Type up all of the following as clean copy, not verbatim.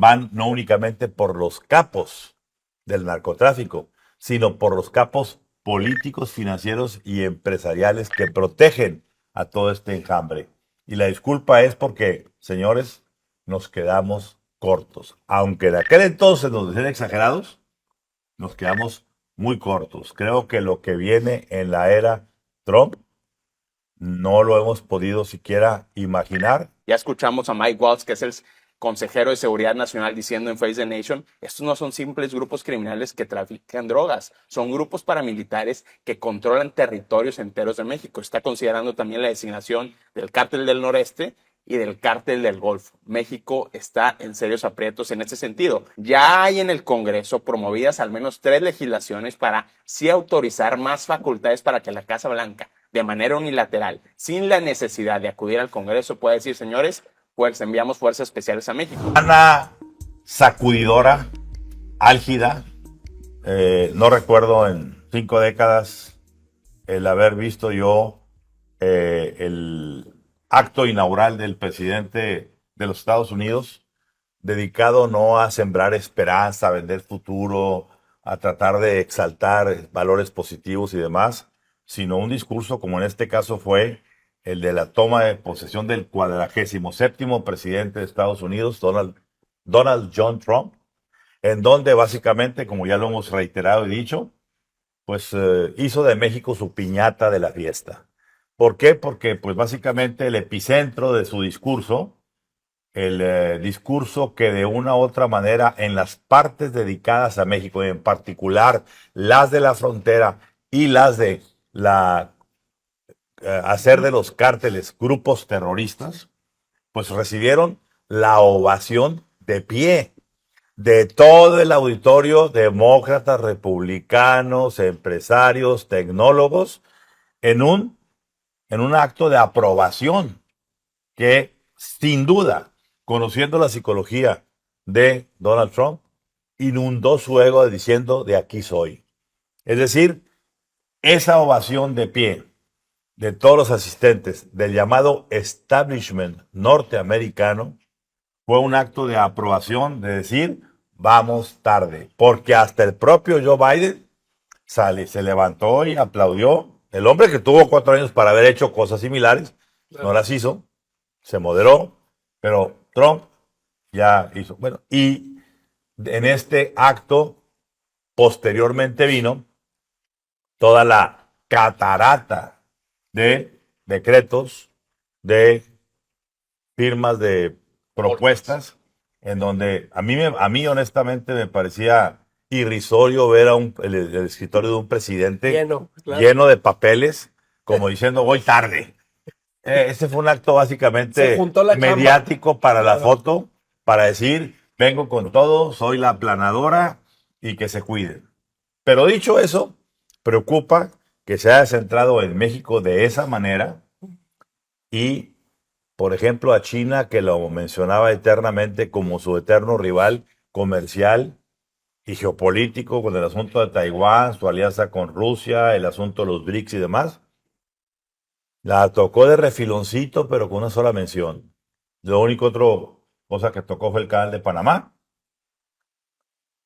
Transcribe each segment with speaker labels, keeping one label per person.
Speaker 1: van no únicamente por los capos del narcotráfico, sino por los capos políticos, financieros y empresariales que protegen a todo este enjambre. Y la disculpa es porque, señores, nos quedamos cortos. Aunque de aquel entonces nos decían exagerados, nos quedamos muy cortos. Creo que lo que viene en la era Trump no lo hemos podido siquiera imaginar.
Speaker 2: Ya escuchamos a Mike Waltz, que es el consejero de Seguridad Nacional, diciendo en Face the Nation, estos no son simples grupos criminales que trafican drogas, son grupos paramilitares que controlan territorios enteros de México. Está considerando también la designación del Cártel del Noreste y del Cártel del Golfo. México está en serios aprietos en ese sentido. Ya hay en el Congreso promovidas al menos 3 legislaciones para sí autorizar más facultades para que la Casa Blanca, de manera unilateral, sin la necesidad de acudir al Congreso, pueda decir, señores, pues enviamos fuerzas especiales a México.
Speaker 1: Una sacudidora, álgida, no recuerdo en 5 décadas el haber visto yo el acto inaugural del presidente de los Estados Unidos dedicado no a sembrar esperanza, a vender futuro, a tratar de exaltar valores positivos y demás, sino un discurso como en este caso fue el de la toma de posesión del 47º presidente de Estados Unidos, Donald John Trump, en donde básicamente, como ya lo hemos reiterado y dicho, pues hizo de México su piñata de la fiesta. ¿Por qué? Porque pues básicamente el epicentro de su discurso, el discurso que de una u otra manera en las partes dedicadas a México, en particular las de la frontera y las de la hacer de los cárteles grupos terroristas, pues recibieron la ovación de pie de todo el auditorio, demócratas, republicanos, empresarios, tecnólogos, en un acto de aprobación que, sin duda, conociendo la psicología de Donald Trump, inundó su ego diciendo, de aquí soy. Es decir, esa ovación de pie de todos los asistentes del llamado establishment norteamericano fue un acto de aprobación, de decir, vamos tarde, porque hasta el propio Joe Biden se levantó y aplaudió. El hombre que tuvo 4 años para haber hecho cosas similares, no las hizo, se moderó, pero Trump ya hizo. Bueno, y en este acto posteriormente vino toda la catarata de decretos, de firmas, de propuestas, en donde a mí honestamente me parecía irrisorio ver a el escritorio de un presidente
Speaker 3: Lleno, claro.
Speaker 1: lleno de papeles, como diciendo, voy tarde. Ese fue un acto
Speaker 3: Se
Speaker 1: básicamente
Speaker 3: juntó la chamba.
Speaker 1: mediático para la
Speaker 3: Claro.
Speaker 1: foto, para decir, vengo con todo, soy la aplanadora y que se cuiden. Pero dicho eso, preocupa que se haya centrado en México de esa manera y, por ejemplo, a China, que lo mencionaba eternamente como su eterno rival comercial y geopolítico con el asunto de Taiwán, su alianza con Rusia, el asunto de los BRICS y demás. La tocó de refiloncito, pero con una sola mención. Lo único otro cosa que tocó fue el canal de Panamá.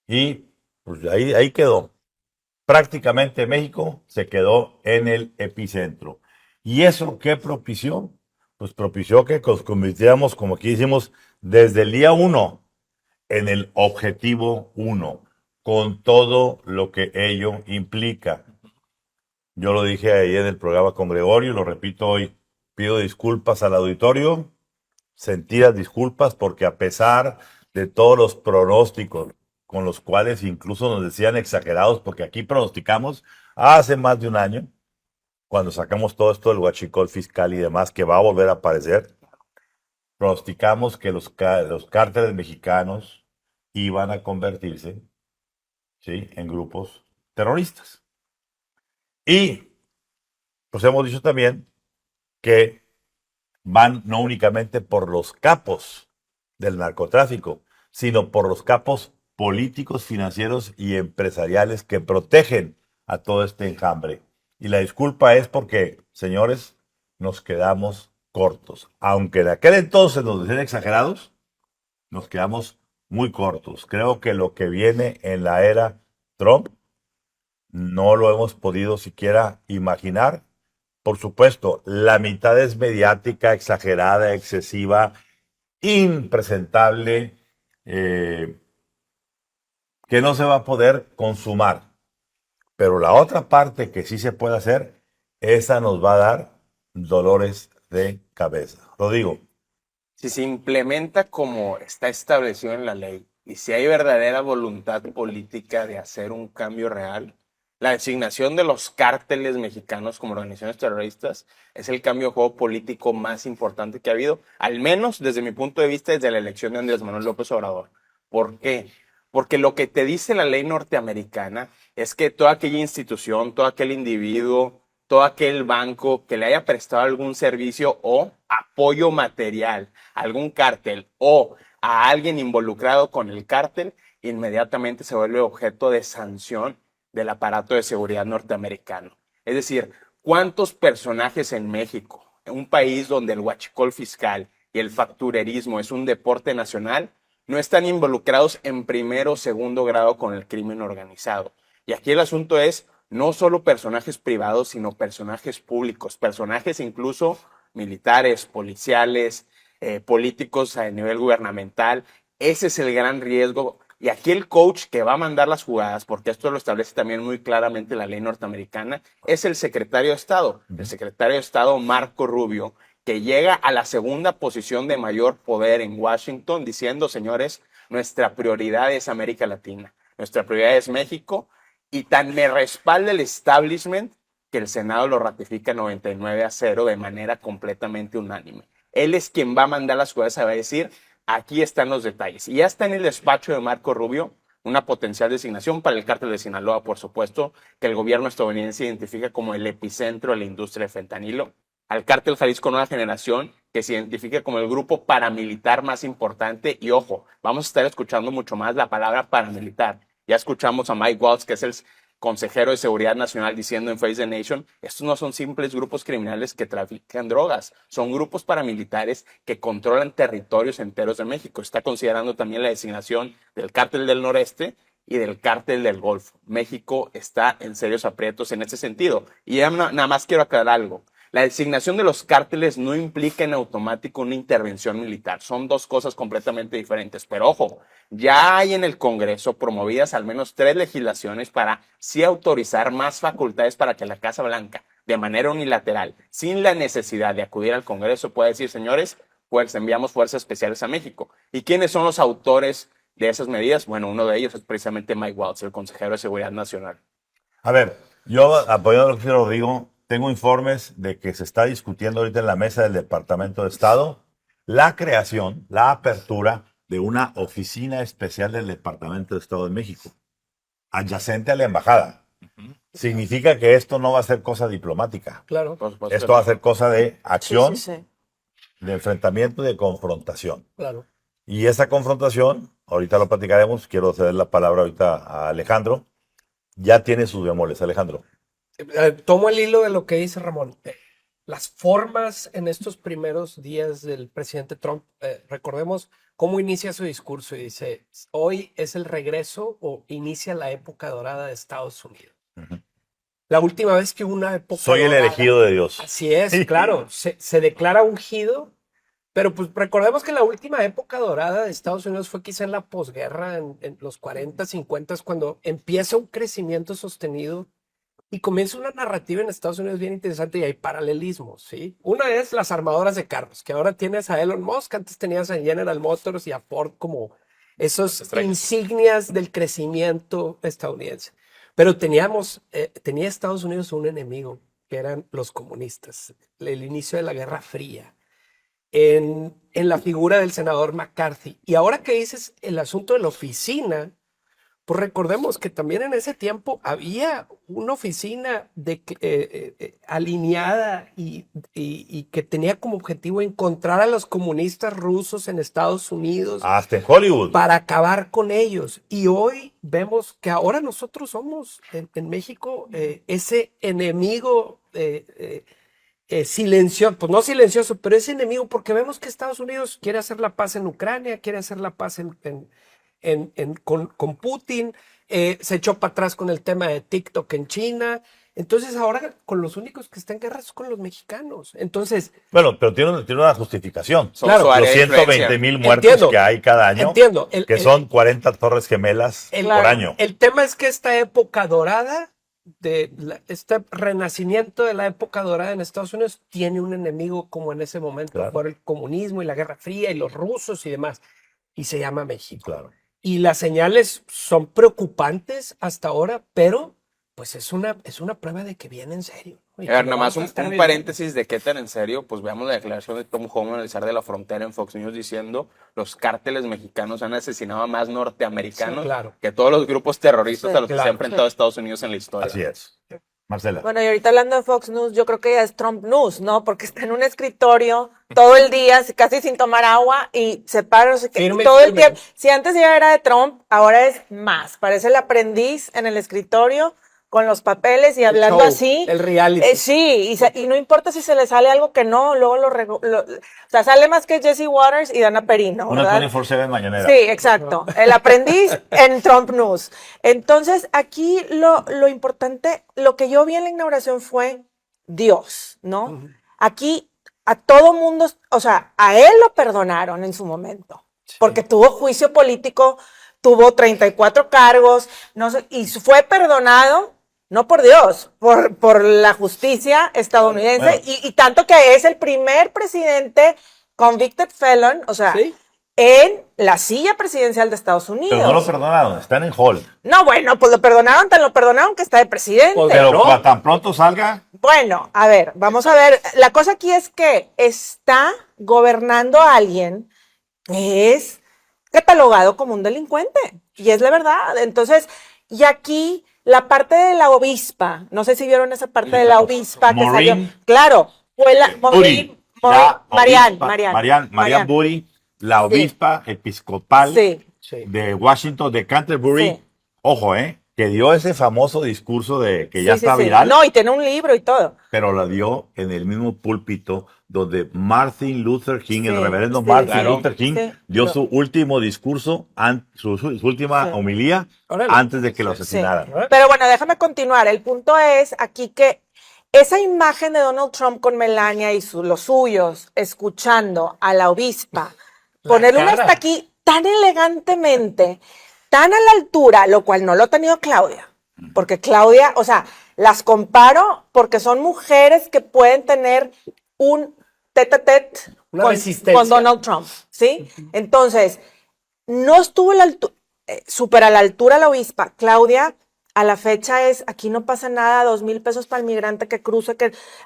Speaker 1: Y pues ahí quedó. Prácticamente México se quedó en el epicentro. ¿Y eso qué propició? Pues propició que nos convirtiéramos, como aquí decimos, desde el día 1 en el objetivo 1, con todo lo que ello implica. Yo lo dije ahí en el programa con Gregorio, lo repito hoy, pido disculpas al auditorio, sentidas disculpas, porque a pesar de todos los pronósticos con los cuales incluso nos decían exagerados, porque aquí pronosticamos hace más de un año, cuando sacamos todo esto del huachicol fiscal y demás, que va a volver a aparecer, pronosticamos que los cárteles mexicanos iban a convertirse, ¿sí?, en grupos terroristas. Y pues hemos dicho también que van no únicamente por los capos del narcotráfico, sino por los capos políticos, financieros y empresariales que protegen a todo este enjambre. Y la disculpa es porque, señores, nos quedamos cortos. Aunque de aquel entonces nos decían exagerados, nos quedamos muy cortos. Creo que lo que viene en la era Trump no lo hemos podido siquiera imaginar. Por supuesto, la mitad es mediática, exagerada, excesiva, impresentable, eh, que no se va a poder consumar. Pero la otra parte que sí se puede hacer, esa nos va a dar dolores de cabeza. Lo digo.
Speaker 2: Si se implementa como está establecido en la ley y si hay verdadera voluntad política de hacer un cambio real, la designación de los cárteles mexicanos como organizaciones terroristas es el cambio de juego político más importante que ha habido, al menos desde mi punto de vista, desde la elección de Andrés Manuel López Obrador. ¿Por qué? Porque lo que te dice la ley norteamericana es que toda aquella institución, todo aquel individuo, todo aquel banco que le haya prestado algún servicio o apoyo material a algún cártel o a alguien involucrado con el cártel, inmediatamente se vuelve objeto de sanción del aparato de seguridad norteamericano. Es decir, ¿cuántos personajes en México, en un país donde el huachicol fiscal y el facturerismo es un deporte nacional, no están involucrados en primero o segundo grado con el crimen organizado? Y aquí el asunto es no solo personajes privados, sino personajes públicos, personajes incluso militares, policiales, políticos a nivel gubernamental. Ese es el gran riesgo. Y aquí el coach que va a mandar las jugadas, porque esto lo establece también muy claramente la ley norteamericana, es el secretario de Estado. El secretario de Estado, Marco Rubio, que llega a la segunda posición de mayor poder en Washington, diciendo, señores, nuestra prioridad es América Latina, nuestra prioridad es México, y tan me respalda el establishment que el Senado lo ratifica 99-0 de manera completamente unánime. Él es quien va a mandar las jugadas, a decir, aquí están los detalles. Y ya está en el despacho de Marco Rubio una potencial designación para el cártel de Sinaloa, por supuesto, que el gobierno estadounidense identifica como el epicentro de la industria de fentanilo. Al cártel Jalisco Nueva Generación, que se identifica como el grupo paramilitar más importante. Y ojo, vamos a estar escuchando mucho más la palabra paramilitar. Ya escuchamos a Mike Waltz, que es el consejero de Seguridad Nacional, diciendo en Face the Nation, estos no son simples grupos criminales que trafican drogas, son grupos paramilitares que controlan territorios enteros de México. Está considerando también la designación del cártel del Noreste y del cártel del Golfo. México está en serios aprietos en ese sentido. Y ya nada más quiero aclarar algo. La designación de los cárteles no implica en automático una intervención militar. Son dos cosas completamente diferentes. Pero ojo, ya hay en el Congreso promovidas al menos 3 legislaciones para sí autorizar más facultades para que la Casa Blanca, de manera unilateral, sin la necesidad de acudir al Congreso, pueda decir, señores, pues enviamos fuerzas especiales a México. ¿Y quiénes son los autores de esas medidas? Bueno, uno de ellos es precisamente Mike Waltz, el consejero de Seguridad Nacional.
Speaker 1: A ver, yo apoyando lo que Rodrigo, tengo informes de que se está discutiendo ahorita en la mesa del Departamento de Estado la creación, la apertura de una oficina especial del Departamento de Estado de México, adyacente a la embajada. Significa que esto no va a ser cosa diplomática.
Speaker 3: Claro.
Speaker 1: Esto va a ser cosa de acción,
Speaker 4: Sí, sí, sí.
Speaker 1: de enfrentamiento y de confrontación.
Speaker 3: Claro.
Speaker 1: Y esa confrontación, ahorita lo platicaremos, quiero ceder la palabra ahorita a Alejandro, ya tiene sus bemoles, Alejandro.
Speaker 3: Tomo el hilo de lo que dice Ramón. Las formas en estos primeros días del presidente Trump, recordemos cómo inicia su discurso y dice, hoy es el regreso o inicia la época dorada de Estados Unidos.
Speaker 1: Ujú.
Speaker 3: La última vez que hubo una época
Speaker 1: Soy el
Speaker 3: dorada,
Speaker 1: elegido de Dios.
Speaker 3: así es, claro, se declara ungido, pero pues recordemos que la última época dorada de Estados Unidos fue quizá en la posguerra, en los 40, 50, cuando empieza un crecimiento sostenido y comienza una narrativa en Estados Unidos bien interesante y hay paralelismos, ¿sí? Una es las armadoras de carros, que ahora tienes a Elon Musk, antes tenías a General Motors y a Ford como esos insignias del crecimiento estadounidense. Pero tenía Estados Unidos un enemigo, que eran los comunistas, el inicio de la Guerra Fría, en la figura del senador McCarthy. Y ahora que dices el asunto de la oficina, pues recordemos que también en ese tiempo había una oficina alineada y que tenía como objetivo encontrar a los comunistas rusos en Estados Unidos
Speaker 1: Hasta en Hollywood.
Speaker 3: para acabar con ellos. Y hoy vemos que ahora nosotros somos en México ese enemigo silencioso, pues no silencioso, pero ese enemigo porque vemos que Estados Unidos quiere hacer la paz en Ucrania, quiere hacer la paz en con Putin, se echó para atrás con el tema de TikTok en China. Entonces ahora con los únicos que están en guerra es con los mexicanos. Entonces,
Speaker 1: Bueno, pero tiene una justificación.
Speaker 2: Son
Speaker 3: Claro,
Speaker 2: su área
Speaker 1: Los
Speaker 2: de
Speaker 1: 120,000 muertos
Speaker 3: Entiendo.
Speaker 1: que hay cada año,
Speaker 3: entiendo.
Speaker 1: que son 40 torres gemelas por año.
Speaker 3: El tema es que esta época dorada, este renacimiento de la época dorada en Estados Unidos, tiene un enemigo como en ese momento,
Speaker 1: Claro.
Speaker 3: por el comunismo y la Guerra Fría y los rusos y demás, y se llama México.
Speaker 1: Claro.
Speaker 3: Y las señales son preocupantes hasta ahora, pero pues es una prueba de que viene en serio. Y
Speaker 2: A
Speaker 3: que
Speaker 2: ver,
Speaker 3: lo
Speaker 2: nomás
Speaker 3: vamos a
Speaker 2: un
Speaker 3: estar viendo.
Speaker 2: paréntesis de qué tan en serio, pues veamos la declaración de Tom Homan, el zar de la frontera en Fox News, diciendo los cárteles mexicanos han asesinado a más norteamericanos
Speaker 3: Sí, claro.
Speaker 2: que todos los grupos terroristas
Speaker 4: Sí,
Speaker 2: a los que se ha
Speaker 3: claro.
Speaker 2: enfrentado Estados Unidos en la historia.
Speaker 1: Así es. Marcela.
Speaker 4: Bueno, y ahorita hablando de Fox News, yo creo que ya es Trump News, ¿no? Porque está en un escritorio todo el día, casi sin tomar agua, y se para, no sé qué,
Speaker 3: Firme,
Speaker 4: todo el
Speaker 3: firme.
Speaker 4: tiempo. Si antes ya era de Trump, ahora es más. Parece el aprendiz en el escritorio con los papeles y hablando
Speaker 3: show,
Speaker 4: así.
Speaker 3: el reality.
Speaker 4: Sí, y no importa si se le sale algo que no, luego o sea, sale más que Jesse Waters y Dana Perino,
Speaker 1: Una
Speaker 4: ¿verdad?
Speaker 1: 24/7 mañanera.
Speaker 4: Sí, exacto. El aprendiz en Trump News. Entonces, aquí lo importante, lo que yo vi en la inauguración fue Dios, ¿no? Aquí a todo mundo, o sea, a él lo perdonaron en su momento, porque tuvo juicio político, tuvo 34 cargos, no sé, y fue perdonado. No por Dios, por la justicia estadounidense,
Speaker 1: Bueno.
Speaker 4: y tanto que es el primer presidente convicted felon, o sea,
Speaker 3: Sí.
Speaker 4: en la silla presidencial de Estados Unidos.
Speaker 1: Pero no lo perdonaron, están en hold.
Speaker 4: No, bueno, pues lo perdonaron que está de presidente.
Speaker 3: Pues,
Speaker 1: Pero
Speaker 3: no.
Speaker 1: tan pronto salga,
Speaker 4: Bueno, a ver, vamos a ver. La cosa aquí es que está gobernando a alguien que es catalogado como un delincuente. Y es la verdad. Entonces, y aquí la parte de la obispa, no sé si vieron esa parte de la obispa que salió.
Speaker 1: Maureen
Speaker 4: Claro, fue la
Speaker 1: Buri, Marianne Buri, la obispa episcopal
Speaker 4: Sí.
Speaker 3: Sí.
Speaker 1: de Washington, de Canterbury.
Speaker 4: Sí.
Speaker 1: Ojo, que dio ese famoso discurso de que ya
Speaker 4: Sí, sí,
Speaker 1: está
Speaker 4: sí.
Speaker 1: viral,
Speaker 4: No, y tiene un libro y todo.
Speaker 1: pero la dio en el mismo púlpito donde Martin Luther King, el
Speaker 4: Sí,
Speaker 1: reverendo
Speaker 4: sí,
Speaker 1: Martin
Speaker 2: claro.
Speaker 1: Luther King,
Speaker 4: Sí.
Speaker 1: dio
Speaker 4: No.
Speaker 1: su último discurso, su última
Speaker 4: Sí.
Speaker 1: homilía,
Speaker 3: Órale.
Speaker 1: antes de que lo asesinaran.
Speaker 4: Pero bueno, déjame continuar. El punto es aquí que esa imagen de Donald Trump con Melania y los suyos, escuchando a la obispa, ponerle una
Speaker 3: cara.
Speaker 4: hasta aquí tan elegantemente, tan a la altura, lo cual no lo ha tenido Claudia. Porque Claudia, o sea, las comparo porque son mujeres que pueden tener un tete a tete
Speaker 3: Una resistencia.
Speaker 4: con Donald Trump, ¿sí? Entonces, no estuvo súper a la altura la obispa. Claudia, a la fecha aquí no pasa nada, 2,000 pesos para el migrante que cruce,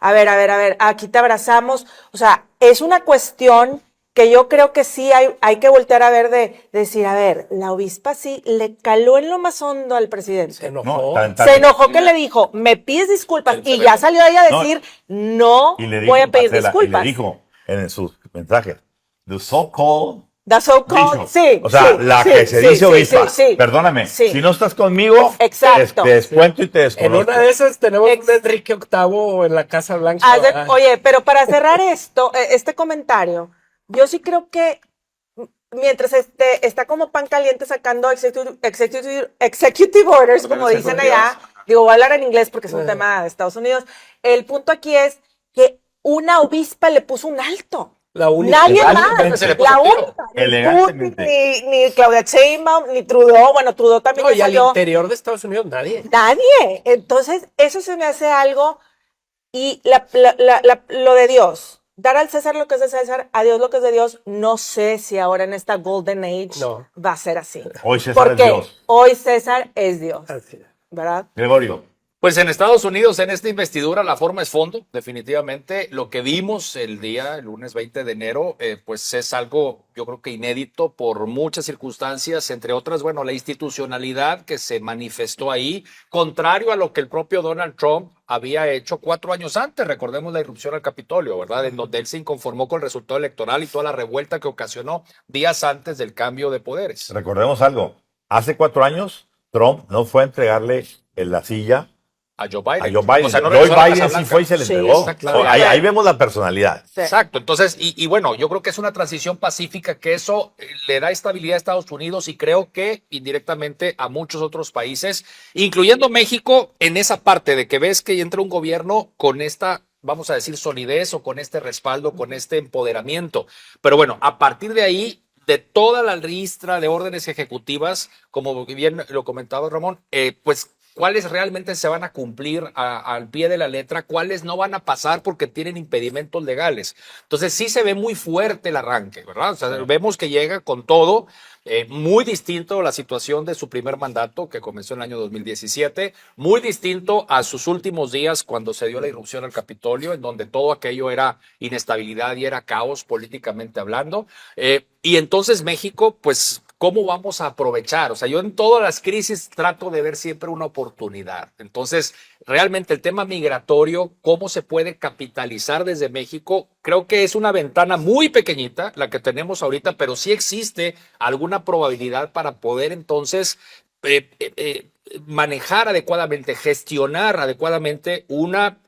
Speaker 4: a ver, aquí te abrazamos. O sea, es una cuestión que yo creo que sí hay que voltear a ver de decir, a ver, la obispa sí le caló en lo más hondo al presidente.
Speaker 3: Se enojó.
Speaker 1: No,
Speaker 4: Se enojó que le dijo, me pides disculpas, y ya salió ella a decir, no
Speaker 1: Y le dijo,
Speaker 4: voy a pedir
Speaker 1: Marcela,
Speaker 4: disculpas.
Speaker 1: Y le dijo en sus mensajes, the so-called
Speaker 4: The so-called,
Speaker 1: bishop.
Speaker 4: sí.
Speaker 1: O sea,
Speaker 4: sí,
Speaker 1: la
Speaker 4: sí,
Speaker 1: que se
Speaker 4: sí,
Speaker 1: dice
Speaker 4: sí,
Speaker 1: obispa.
Speaker 4: sí, sí.
Speaker 1: Perdóname,
Speaker 4: Sí.
Speaker 1: si no estás conmigo,
Speaker 4: Exacto.
Speaker 1: te descuento y te
Speaker 3: En
Speaker 1: desconozco.
Speaker 3: una de esas tenemos
Speaker 4: Ex-
Speaker 3: un Enrique VIII en la Casa Blanca. ¿verdad?
Speaker 4: Oye, pero para cerrar este comentario, yo sí creo que mientras está como pan caliente sacando executive orders, como dicen allá, digo, voy a hablar en inglés porque es un tema de Estados Unidos, el punto aquí es que una obispa le puso un alto.
Speaker 3: La única.
Speaker 4: Nadie
Speaker 1: Elegantemente.
Speaker 4: más,
Speaker 1: Se le
Speaker 2: puso
Speaker 4: la
Speaker 2: un tiro.
Speaker 4: única, ni
Speaker 1: Elegantemente.
Speaker 4: Putin, ni Claudia Sheinbaum, ni Trudeau, bueno, Trudeau también
Speaker 3: No,
Speaker 4: ya
Speaker 3: y al
Speaker 4: salió.
Speaker 3: interior de Estados Unidos nadie.
Speaker 4: Nadie. Entonces, eso se me hace algo. Y lo de Dios, dar al César lo que es de César, a Dios lo que es de Dios, no sé si ahora en esta Golden Age
Speaker 3: No.
Speaker 4: va a ser así.
Speaker 1: Hoy César
Speaker 4: Porque
Speaker 1: es Dios.
Speaker 4: hoy César es Dios,
Speaker 3: Así.
Speaker 4: ¿verdad?
Speaker 1: Gregorio.
Speaker 5: Pues en Estados Unidos, en esta investidura, la forma es fondo, definitivamente. Lo que vimos el lunes 20 de enero, pues es algo, yo creo que inédito por muchas circunstancias, entre otras, bueno, la institucionalidad que se manifestó ahí, contrario a lo que el propio Donald Trump había hecho 4 años antes. Recordemos la irrupción al Capitolio, ¿verdad? En donde él se inconformó con el resultado electoral y toda la revuelta que ocasionó días antes del cambio de poderes.
Speaker 1: Recordemos algo. Hace 4 años, Trump no fue a entregarle en la silla
Speaker 5: a Joe Biden.
Speaker 1: A Joe Biden.
Speaker 5: O sea, no
Speaker 1: Joe
Speaker 5: regresó a la
Speaker 1: Biden
Speaker 5: Casa
Speaker 1: sí
Speaker 5: Blanca.
Speaker 1: fue y se le
Speaker 4: Sí,
Speaker 1: entregó.
Speaker 4: está claro.
Speaker 1: Ahí vemos la personalidad.
Speaker 4: Sí.
Speaker 5: Exacto, entonces, y bueno, yo creo que es una transición pacífica que eso le da estabilidad a Estados Unidos y creo que indirectamente a muchos otros países, incluyendo México, en esa parte de que ves que entra un gobierno con esta, vamos a decir, solidez o con este respaldo, con este empoderamiento. Pero bueno, a partir de ahí, de toda la ristra de órdenes ejecutivas, como bien lo comentaba Ramón, pues cuáles realmente se van a cumplir al pie de la letra, cuáles no van a pasar porque tienen impedimentos legales. Entonces sí se ve muy fuerte el arranque, ¿verdad? O sea, vemos que llega con todo, muy distinto a la situación de su primer mandato que comenzó en el año 2017, muy distinto a sus últimos días cuando se dio la irrupción al Capitolio, en donde todo aquello era inestabilidad y era caos políticamente hablando. Y entonces México, pues, ¿cómo vamos a aprovechar? O sea, yo en todas las crisis trato de ver siempre una oportunidad. Entonces, realmente el tema migratorio, ¿cómo se puede capitalizar desde México? Creo que es una ventana muy pequeñita la que tenemos ahorita, pero sí existe alguna probabilidad para poder entonces manejar adecuadamente, gestionar adecuadamente una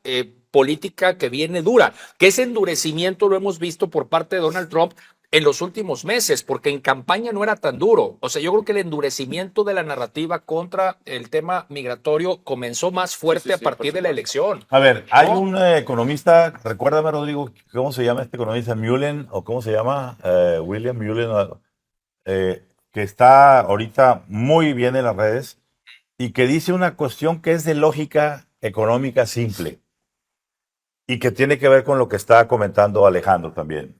Speaker 5: política que viene dura, que ese endurecimiento lo hemos visto por parte de Donald Trump en los últimos meses, porque en campaña no era tan duro. O sea, yo creo que el endurecimiento de la narrativa contra el tema migratorio comenzó más fuerte
Speaker 2: Sí,
Speaker 5: a
Speaker 2: por
Speaker 5: partir de la
Speaker 2: supuesto.
Speaker 5: elección.
Speaker 1: A ver, hay
Speaker 5: ¿No?
Speaker 1: un economista, recuérdame, Rodrigo, ¿cómo se llama este economista? Mullen, o cómo se llama, William Mullen, que está ahorita muy bien en las redes y que dice una cuestión que es de lógica económica simple y que tiene que ver con lo que está comentando Alejandro también.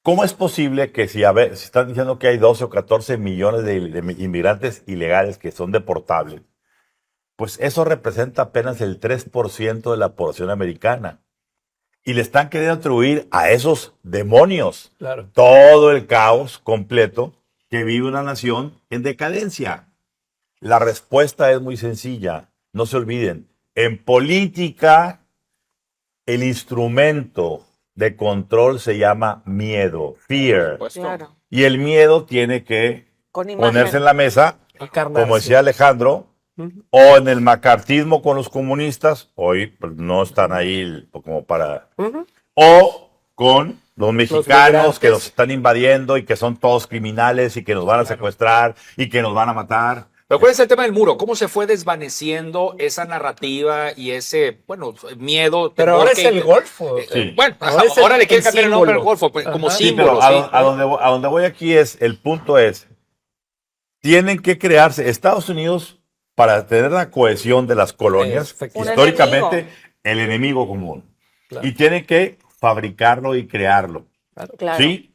Speaker 1: ¿Cómo es posible que si están diciendo que hay 12 o 14 millones de inmigrantes ilegales que son deportables? Pues eso representa apenas el 3% de la población americana. Y le están queriendo atribuir a esos demonios
Speaker 3: Claro.
Speaker 1: todo el caos completo que vive una nación en decadencia. La respuesta es muy sencilla. No se olviden, en política el instrumento de control se llama miedo, fear.
Speaker 2: Puesto.
Speaker 4: Claro.
Speaker 1: Y el miedo tiene que
Speaker 4: Con imagen.
Speaker 1: ponerse en la mesa,
Speaker 3: Encarnarse.
Speaker 1: como decía Alejandro, o en el macartismo con los comunistas, hoy pues, no están ahí como para... O con los mexicanos
Speaker 3: migrantes.
Speaker 1: que nos están invadiendo y que son todos criminales y que nos van a secuestrar y que nos van a matar.
Speaker 5: Pero ¿cuál es el tema del muro? ¿Cómo se fue desvaneciendo esa narrativa y ese, bueno, miedo?
Speaker 3: Pero ahora es
Speaker 5: Porque-
Speaker 3: el Golfo.
Speaker 1: Sí.
Speaker 5: Bueno,
Speaker 3: Ahora es el-
Speaker 5: ahora le quieren
Speaker 3: el
Speaker 5: cambiar el nombre al
Speaker 3: símbolo.
Speaker 5: Golfo, pues, como
Speaker 3: Ajá.
Speaker 1: Sí,
Speaker 5: símbolo.
Speaker 1: pero
Speaker 5: sí.
Speaker 1: a donde voy aquí el punto es, tienen que crearse, Estados Unidos, para tener la cohesión de las colonias,
Speaker 3: Efectivamente.
Speaker 1: históricamente, el enemigo común.
Speaker 3: Claro.
Speaker 1: Y tienen que fabricarlo y crearlo.
Speaker 4: Claro.
Speaker 1: ¿Sí?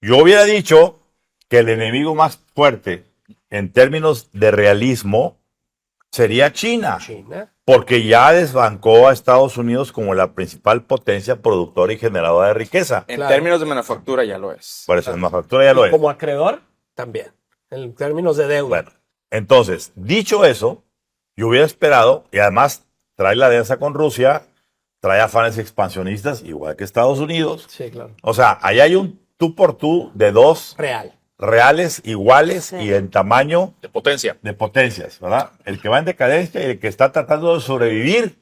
Speaker 1: Yo hubiera dicho que el enemigo más fuerte en términos de realismo sería China,
Speaker 3: China.
Speaker 1: porque ya desbancó a Estados Unidos como la principal potencia productora y generadora de riqueza.
Speaker 2: En
Speaker 3: Claro.
Speaker 2: términos de manufactura ya lo es.
Speaker 1: Por eso en manufactura ya lo es.
Speaker 3: Como acreedor, también. En términos de deuda.
Speaker 1: Bueno, entonces, dicho eso, yo hubiera esperado, y además trae la alianza con Rusia, trae afanes expansionistas, igual que Estados Unidos.
Speaker 3: Sí, claro.
Speaker 1: O sea, ahí hay un tú por tú de dos
Speaker 3: Real.
Speaker 1: reales iguales
Speaker 4: Sí.
Speaker 1: y en tamaño
Speaker 5: De potencia.
Speaker 1: de potencias, ¿verdad? El que va en decadencia y el que está tratando de sobrevivir,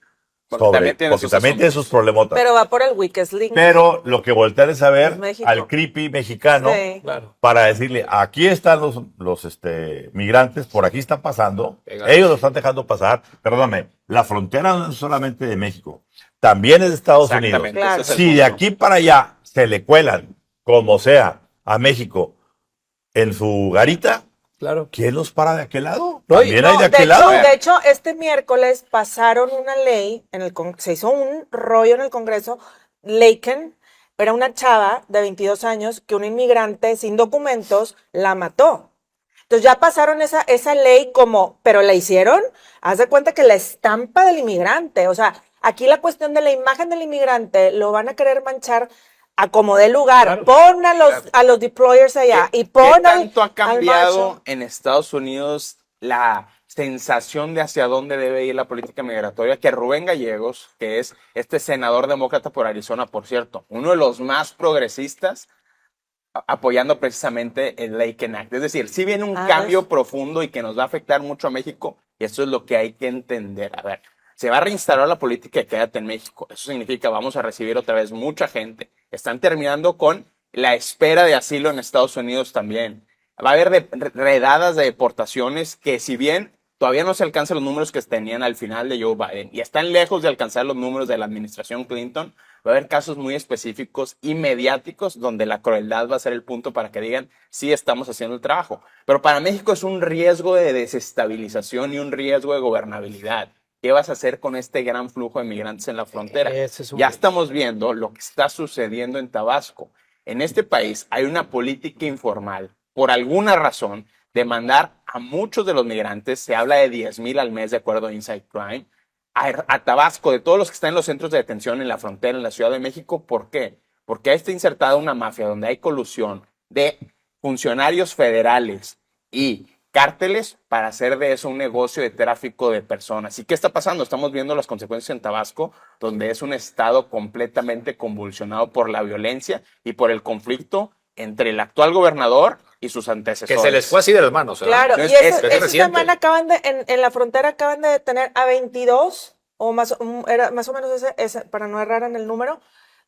Speaker 2: Porque también tiene
Speaker 1: porque
Speaker 2: sus
Speaker 1: también tiene
Speaker 2: asuntos.
Speaker 1: sus problemotas.
Speaker 4: Pero va por el weakest link.
Speaker 1: Pero lo que voltean es a ver
Speaker 4: Es México.
Speaker 1: al creepy mexicano
Speaker 4: Sí.
Speaker 3: Claro.
Speaker 1: para decirle, aquí están los migrantes, por aquí están pasando,
Speaker 5: Pegados.
Speaker 1: ellos lo están dejando pasar. Perdóname, la frontera no es solamente de México, también es de Estados Unidos.
Speaker 2: Exactamente.
Speaker 4: Claro.
Speaker 2: ese es el
Speaker 1: Si de
Speaker 2: punto.
Speaker 1: aquí para allá se le cuelan, como sea, a México en su garita,
Speaker 3: Claro.
Speaker 1: ¿quién los para de aquel lado?
Speaker 3: No, y-
Speaker 1: También
Speaker 4: No,
Speaker 1: hay de
Speaker 4: de
Speaker 1: aquel
Speaker 4: hecho,
Speaker 1: lado.
Speaker 4: de hecho, este miércoles pasaron una ley, se hizo un rollo en el Congreso, Laken, era una chava de 22 años que un inmigrante sin documentos la mató. Entonces ya pasaron esa ley como, pero la hicieron, haz de cuenta que la estampa del inmigrante, o sea, aquí la cuestión de la imagen del inmigrante lo van a querer manchar a como dé lugar.
Speaker 3: Claro.
Speaker 4: Pon a los deployers allá y
Speaker 2: ¿Qué
Speaker 4: pon
Speaker 2: tanto ha
Speaker 4: al
Speaker 2: cambiado
Speaker 4: macho?
Speaker 2: en Estados Unidos la sensación de hacia dónde debe ir la política migratoria? Que Rubén Gallegos, que es este senador demócrata por Arizona, por cierto, uno de los más progresistas, apoyando precisamente el Laken Act. Es decir, si viene un
Speaker 4: Ah,
Speaker 2: cambio
Speaker 4: ¿ves?
Speaker 2: profundo y que nos va a afectar mucho a México, Y eso es lo que hay que entender. A ver, se va a reinstalar la política de quédate en México. Eso significa vamos a recibir otra vez mucha gente. Están terminando con la espera de asilo en Estados Unidos también. Va a haber redadas de deportaciones que, si bien todavía no se alcanzan los números que tenían al final de Joe Biden y están lejos de alcanzar los números de la administración Clinton, va a haber casos muy específicos y mediáticos donde la crueldad va a ser el punto para que digan sí estamos haciendo el trabajo. Pero para México es un riesgo de desestabilización y un riesgo de gobernabilidad. ¿Qué vas a hacer con este gran flujo de migrantes en la frontera? Ya estamos viendo lo que está sucediendo en Tabasco. En este país hay una política informal, por alguna razón, de mandar a muchos de los migrantes, se habla de 10,000 al mes de acuerdo a Inside Crime, a Tabasco, de todos los que están en los centros de detención en la frontera, en la Ciudad de México. ¿Por qué? Porque ahí está insertada una mafia donde hay colusión de funcionarios federales y cárteles para hacer de eso un negocio de tráfico de personas. ¿Y qué está pasando? Estamos viendo las consecuencias en Tabasco, donde es un estado completamente convulsionado por la violencia y por el conflicto entre el actual gobernador y sus antecesores.
Speaker 5: Que se les fue así de las manos. ¿Verdad?
Speaker 4: Claro,
Speaker 2: Es-
Speaker 4: y
Speaker 2: es
Speaker 4: esta
Speaker 5: reciente.
Speaker 4: semana en la frontera acaban de detener a 22, o más, era más o menos ese, para no errar en el número,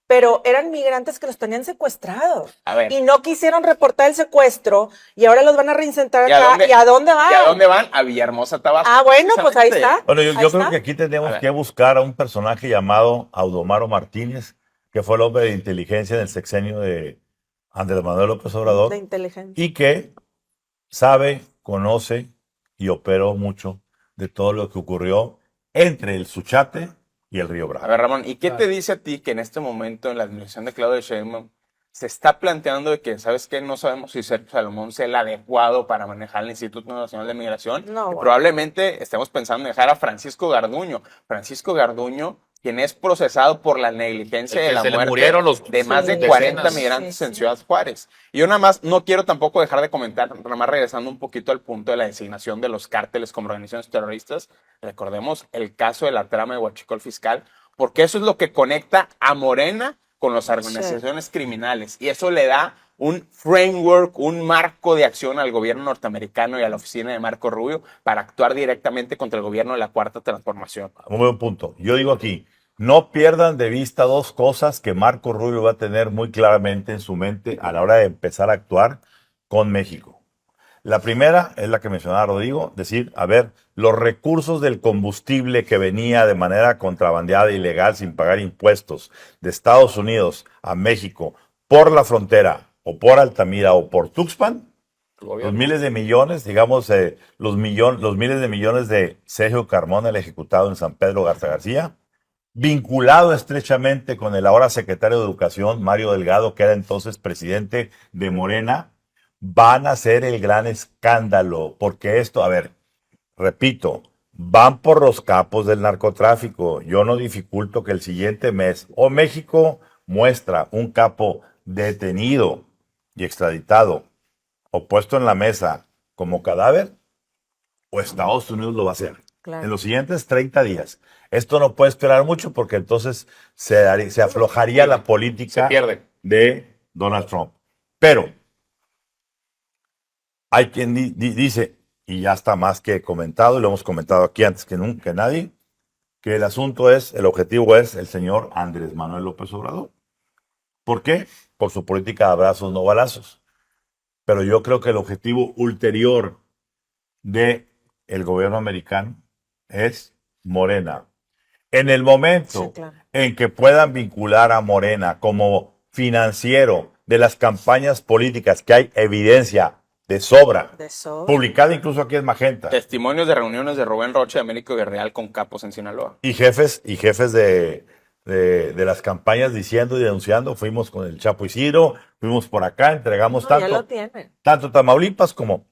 Speaker 4: pero eran migrantes que los tenían secuestrados.
Speaker 2: A ver.
Speaker 4: Y no quisieron reportar el secuestro, y ahora los van a reinsertar
Speaker 2: ¿Y a
Speaker 4: acá.
Speaker 2: dónde-
Speaker 4: ¿Y a dónde van?
Speaker 2: ¿Y a dónde van? A Villahermosa, Tabasco.
Speaker 4: Ah, bueno, pues ahí
Speaker 2: Precisamente.
Speaker 4: está.
Speaker 1: Bueno, yo
Speaker 4: Ahí
Speaker 1: creo
Speaker 4: está.
Speaker 1: que aquí
Speaker 2: A
Speaker 1: tenemos
Speaker 2: ver.
Speaker 1: que buscar a un personaje llamado Audomaro Martínez, que fue el hombre de inteligencia en el sexenio de Andrés Manuel López Obrador,
Speaker 4: De inteligencia.
Speaker 1: y que sabe, conoce y operó mucho de todo lo que ocurrió entre el Suchate y el Río
Speaker 2: A
Speaker 1: Bravo.
Speaker 2: ver, Ramón, ¿y qué
Speaker 3: Claro.
Speaker 2: te dice a ti que en este momento en la administración de Claudia Sheinbaum se está planteando de que, ¿sabes qué? No sabemos si Sergio Salomón sea el adecuado para manejar el Instituto Nacional de Migración.
Speaker 4: No,
Speaker 2: Y
Speaker 4: bueno.
Speaker 2: probablemente estemos pensando en dejar a Francisco Garduño. Francisco Garduño, quien es procesado por la negligencia
Speaker 5: El que
Speaker 2: de la
Speaker 5: se le
Speaker 2: muerte
Speaker 5: murieron los-
Speaker 2: de más de
Speaker 4: Sí,
Speaker 2: 40
Speaker 5: decenas.
Speaker 2: migrantes
Speaker 4: Sí,
Speaker 2: en
Speaker 4: sí.
Speaker 2: Ciudad Juárez. Y yo nada más no quiero tampoco dejar de comentar, nada más regresando un poquito al punto de la designación de los cárteles como organizaciones terroristas. Recordemos el caso de la trama de Huachicol Fiscal, porque eso es lo que conecta a Morena con las organizaciones criminales. Y eso le da un framework, un marco de acción al gobierno norteamericano y a la oficina de Marco Rubio para actuar directamente contra el gobierno de la Cuarta Transformación.
Speaker 1: Un buen punto. Yo digo aquí, no pierdan de vista dos cosas que Marco Rubio va a tener muy claramente en su mente a la hora de empezar a actuar con México. La primera es la que mencionaba Rodrigo, decir, a ver, los recursos del combustible que venía de manera contrabandeada e ilegal sin pagar impuestos de Estados Unidos a México por la frontera o por Altamira o por Tuxpan,
Speaker 5: El
Speaker 1: los
Speaker 5: gobierno.
Speaker 1: miles de millones, digamos, los miles de millones de Sergio Carmona, el ejecutado en San Pedro Garza García, vinculado estrechamente con el ahora secretario de Educación, Mario Delgado, que era entonces presidente de Morena, van a ser el gran escándalo, porque esto, a ver, repito, van por los capos del narcotráfico. Yo no dificulto que el siguiente mes o México muestra un capo detenido y extraditado o puesto en la mesa como cadáver, o Estados Unidos lo va a hacer.
Speaker 4: Claro.
Speaker 1: En los siguientes 30 días. Esto no puede esperar mucho porque entonces se aflojaría la política
Speaker 5: Se pierde.
Speaker 1: de Donald Trump. Pero hay quien dice, y ya está más que comentado, y lo hemos comentado aquí antes que nunca nadie, que el objetivo es el señor Andrés Manuel López Obrador. ¿Por qué? Por su política de abrazos, no balazos. Pero yo creo que el objetivo ulterior de el gobierno americano es Morena. En el momento
Speaker 4: Sí, claro.
Speaker 1: en que puedan vincular a Morena como financiero de las campañas políticas, que hay evidencia de sobra,
Speaker 4: De eso.
Speaker 1: publicada incluso aquí en Magenta,
Speaker 2: Testimonios de reuniones de Rubén Rocha y Américo Villarreal con capos en Sinaloa.
Speaker 1: y jefes de las campañas diciendo y denunciando, fuimos con el Chapo Isidro, fuimos por acá, entregamos
Speaker 4: No, ya lo
Speaker 1: tanto,
Speaker 4: tienen.
Speaker 1: tanto Tamaulipas como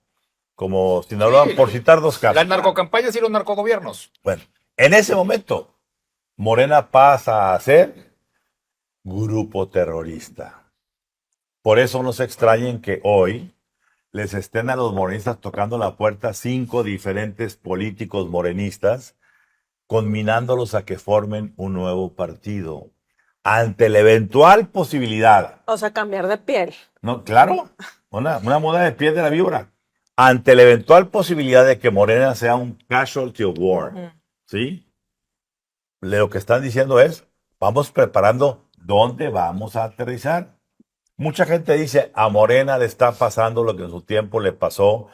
Speaker 1: Sinaloa,
Speaker 5: Sí.
Speaker 1: por citar dos casos.
Speaker 5: Las narcocampañas y los narcogobiernos.
Speaker 1: Bueno, en ese momento, Morena pasa a ser grupo terrorista. Por eso no se extrañen que hoy les estén a los morenistas tocando la puerta 5 diferentes políticos morenistas, conminándolos a que formen un nuevo partido. Ante la eventual posibilidad,
Speaker 4: O sea, cambiar de piel.
Speaker 1: ¿no? Claro, una muda de piel de la víbora. ante la eventual posibilidad de que Morena sea un casualty of war, ¿sí? Lo que están diciendo es, vamos preparando dónde vamos a aterrizar. Mucha gente dice, a Morena le está pasando lo que en su tiempo le pasó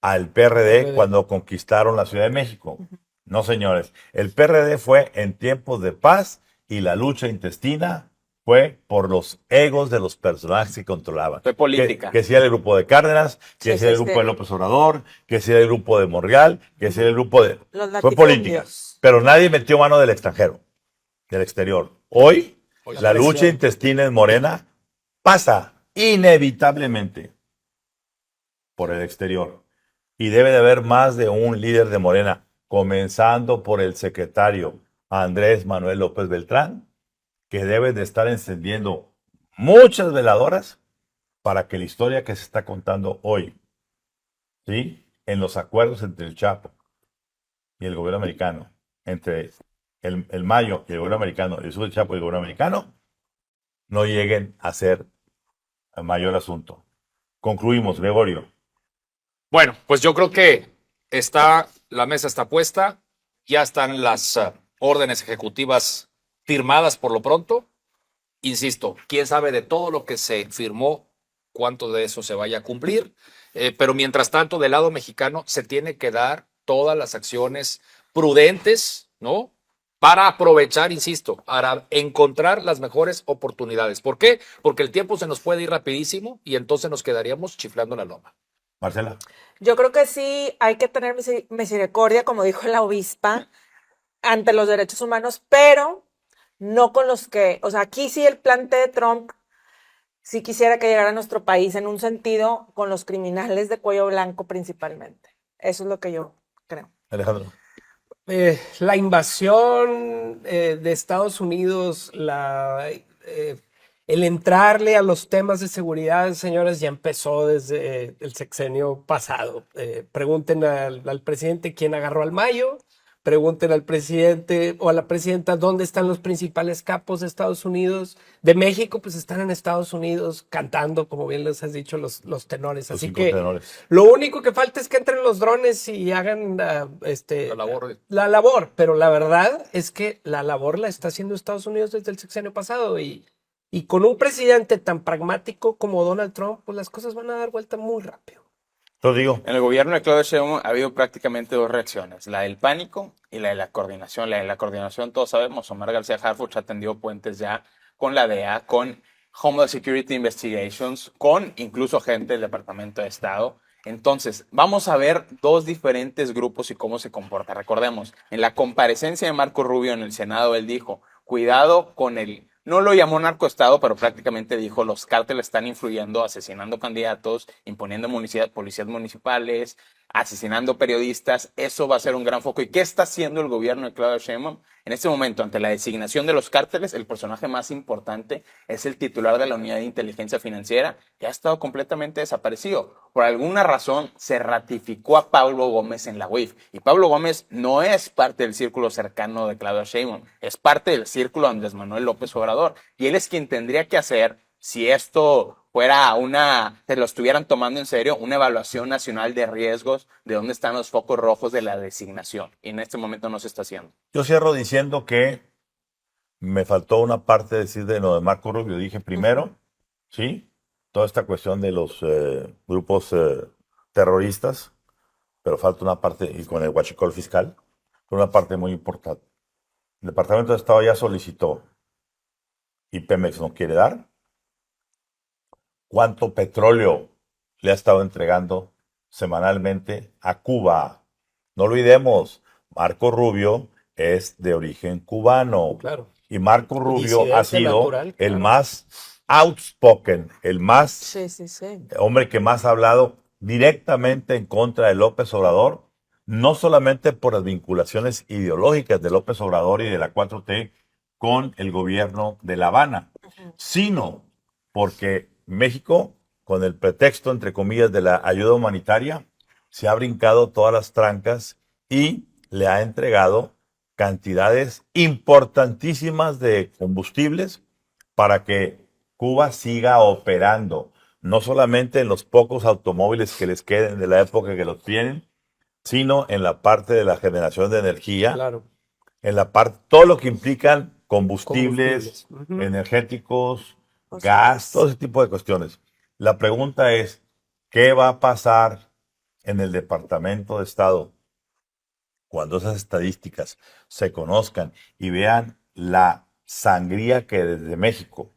Speaker 1: al PRD cuando conquistaron la Ciudad de México. No, señores, el PRD fue en tiempos de paz y la lucha intestina fue por los egos de los personajes que controlaban.
Speaker 2: Fue política.
Speaker 1: Que si era el grupo de Cárdenas, que
Speaker 4: Sí,
Speaker 1: si era
Speaker 4: sí,
Speaker 1: el grupo
Speaker 4: sí.
Speaker 1: de López Obrador, que si era el grupo de Monreal, que si era el grupo de...
Speaker 4: Los
Speaker 1: Fue política.
Speaker 4: latifundios.
Speaker 1: Pero nadie metió mano del extranjero, del exterior. Hoy,
Speaker 5: Hoy
Speaker 1: la
Speaker 3: presión.
Speaker 1: lucha intestina en Morena pasa inevitablemente por el exterior. Y debe de haber más de un líder de Morena, comenzando por el secretario Andrés Manuel López Beltrán, que debe de estar encendiendo muchas veladoras para que la historia que se está contando hoy, ¿sí? En los acuerdos entre el Chapo y el gobierno americano, entre el Mayo y el gobierno americano, el sur del Chapo y el gobierno americano, no lleguen a ser el mayor asunto. Concluimos, Gregorio.
Speaker 5: Bueno, pues yo creo que la mesa está puesta, ya están las órdenes ejecutivas firmadas por lo pronto. Insisto, quién sabe de todo lo que se firmó, cuánto de eso se vaya a cumplir, pero mientras tanto, del lado mexicano, se tiene que dar todas las acciones prudentes, ¿no? Para aprovechar, insisto, para encontrar las mejores oportunidades. ¿Por qué? Porque el tiempo se nos puede ir rapidísimo y entonces nos quedaríamos chiflando la loma.
Speaker 1: Marcela.
Speaker 4: Yo creo que sí hay que tener misericordia, como dijo la obispa, ante los derechos humanos, pero no con los que, o sea, aquí sí el plan de Trump sí quisiera que llegara a nuestro país en un sentido con los criminales de cuello blanco principalmente. Eso es lo que yo creo.
Speaker 1: Alejandro.
Speaker 3: La invasión de Estados Unidos, el entrarle a los temas de seguridad, señores, ya empezó desde el sexenio pasado. Pregunten al presidente quién agarró al Mayo, pregunten al presidente o a la presidenta dónde están los principales capos de Estados Unidos. De México, pues están en Estados Unidos cantando, como bien les has dicho, los tenores.
Speaker 1: Los
Speaker 3: Así
Speaker 1: cinco
Speaker 3: que
Speaker 1: tenores.
Speaker 3: lo único que falta es que entren los drones y hagan la labor, pero la verdad es que la labor la está haciendo Estados Unidos desde el sexenio pasado y con un presidente tan pragmático como Donald Trump, pues las cosas van a dar vuelta muy rápido.
Speaker 1: Lo digo.
Speaker 2: En el gobierno de Claudia Sheinbaum ha habido prácticamente dos reacciones, la del pánico y la de la coordinación. La de la coordinación, todos sabemos, Omar García Harfuch ha tendido puentes ya con la DEA, con Homeland Security Investigations, con incluso gente del Departamento de Estado. Entonces, vamos a ver dos diferentes grupos y cómo se comporta. Recordemos, en la comparecencia de Marco Rubio en el Senado, él dijo, cuidado con el... No lo llamó narcoestado, pero prácticamente dijo los cárteles están influyendo, asesinando candidatos, imponiendo policías municipales, asesinando periodistas. Eso va a ser un gran foco. ¿Y qué está haciendo el gobierno de Claudia Sheinbaum? En este momento, ante la designación de los cárteles, el personaje más importante es el titular de la Unidad de Inteligencia Financiera, que ha estado completamente desaparecido. Por alguna razón, se ratificó a Pablo Gómez en la UIF. Y Pablo Gómez no es parte del círculo cercano de Claudia Sheinbaum, es parte del círculo de Andrés Manuel López Obrador. Y él es quien tendría que hacer, si esto fuera se lo estuvieran tomando en serio, una evaluación nacional de riesgos de dónde están los focos rojos de la designación. Y en este momento no se está haciendo.
Speaker 1: Yo cierro diciendo que me faltó una parte decir de lo de Marco Rubio. Dije primero, sí, toda esta cuestión de los grupos terroristas, pero falta una parte, y con el huachicol fiscal, una parte muy importante. El Departamento de Estado ya solicitó, y Pemex no quiere dar, cuánto petróleo le ha estado entregando semanalmente a Cuba. No olvidemos, Marco Rubio es de origen cubano.
Speaker 3: Claro.
Speaker 1: Y Marco Rubio
Speaker 3: Disidente
Speaker 1: ha sido
Speaker 3: natural, claro.
Speaker 1: el más outspoken, el más
Speaker 4: Sí, sí, sí.
Speaker 1: hombre que más ha hablado directamente en contra de López Obrador, no solamente por las vinculaciones ideológicas de López Obrador y de la 4T con el gobierno de La Habana, sino porque México, con el pretexto, entre comillas, de la ayuda humanitaria, se ha brincado todas las trancas y le ha entregado cantidades importantísimas de combustibles para que Cuba siga operando. no solamente en los pocos automóviles que les queden de la época que los tienen, sino en la parte de la generación de energía,
Speaker 3: Claro.
Speaker 1: en la parte, todo lo que implican combustibles,
Speaker 3: Ujú.
Speaker 1: energéticos,
Speaker 4: O
Speaker 1: gas,
Speaker 4: sea,
Speaker 1: todo ese tipo de cuestiones. La pregunta es, ¿qué va a pasar en el Departamento de Estado cuando esas estadísticas se conozcan y vean la sangría que desde México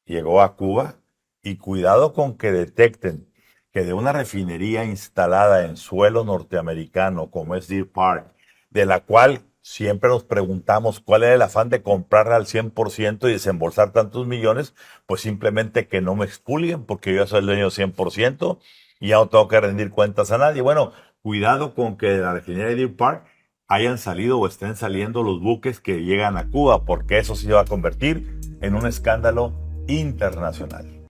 Speaker 1: llegó a Cuba? Y cuidado con que detecten que de una refinería instalada en suelo norteamericano como es Deer Park, de la cual siempre nos preguntamos cuál era el afán de comprarla al 100% y desembolsar tantos millones, pues simplemente que no me expulguen porque yo soy el dueño del 100% y ya no tengo que rendir cuentas a nadie. Bueno, cuidado con que de la refinería de Deer Park hayan salido o estén saliendo los buques que llegan a Cuba, porque eso se va a convertir en un escándalo internacional.